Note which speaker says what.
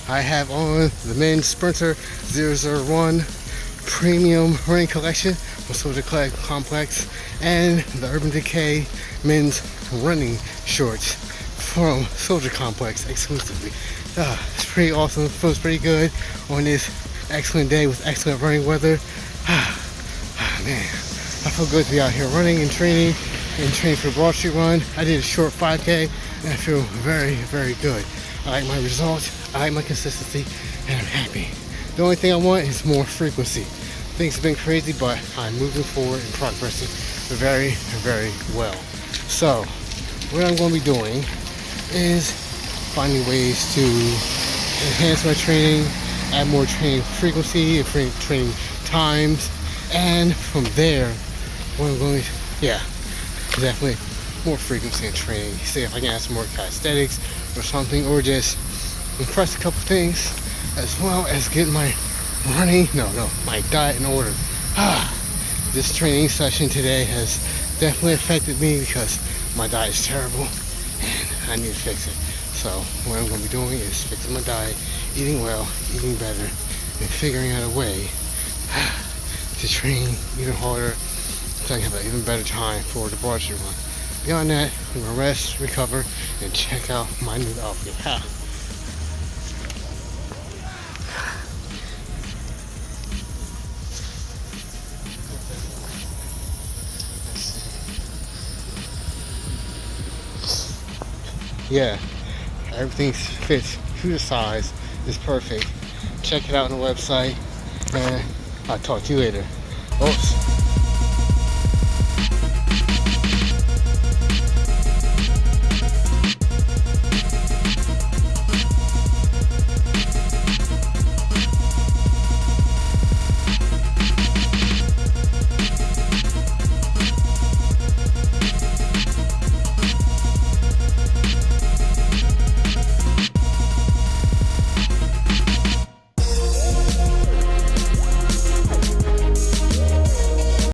Speaker 1: I have on the men's Sprinter 001 premium running collection from Soldier Complex and the Urban Decay men's running shorts from Soldier Complex exclusively. It's pretty awesome. Feels pretty good on this excellent day with excellent running weather. Man, I feel good to be out here running and training for the Broad Street Run. I did a short 5K and I feel very, very good. I like my results, I like my consistency, and I'm happy. The only thing I want is more frequency. Things have been crazy, but I'm moving forward and progressing very, very well. So, what I'm going to be doing is finding ways to enhance my training, add more training frequency and training times, and from there, what I'm going to, definitely more frequency in training. See if I can add some more calisthenics or something, or just impress a couple things, as well as get my my diet in order. This training session today has definitely affected me because my diet is terrible and I need to fix it. So what I'm going to be doing is fixing my diet, eating well, eating better, and figuring out a way to train even harder so I can have an even better time for the Broad Street Run. Beyond that, I'm going to rest, recover, and check out my new outfit. Yeah, everything fits to the size. It's perfect. Check it out on the website, and I'll talk to you later. Oops.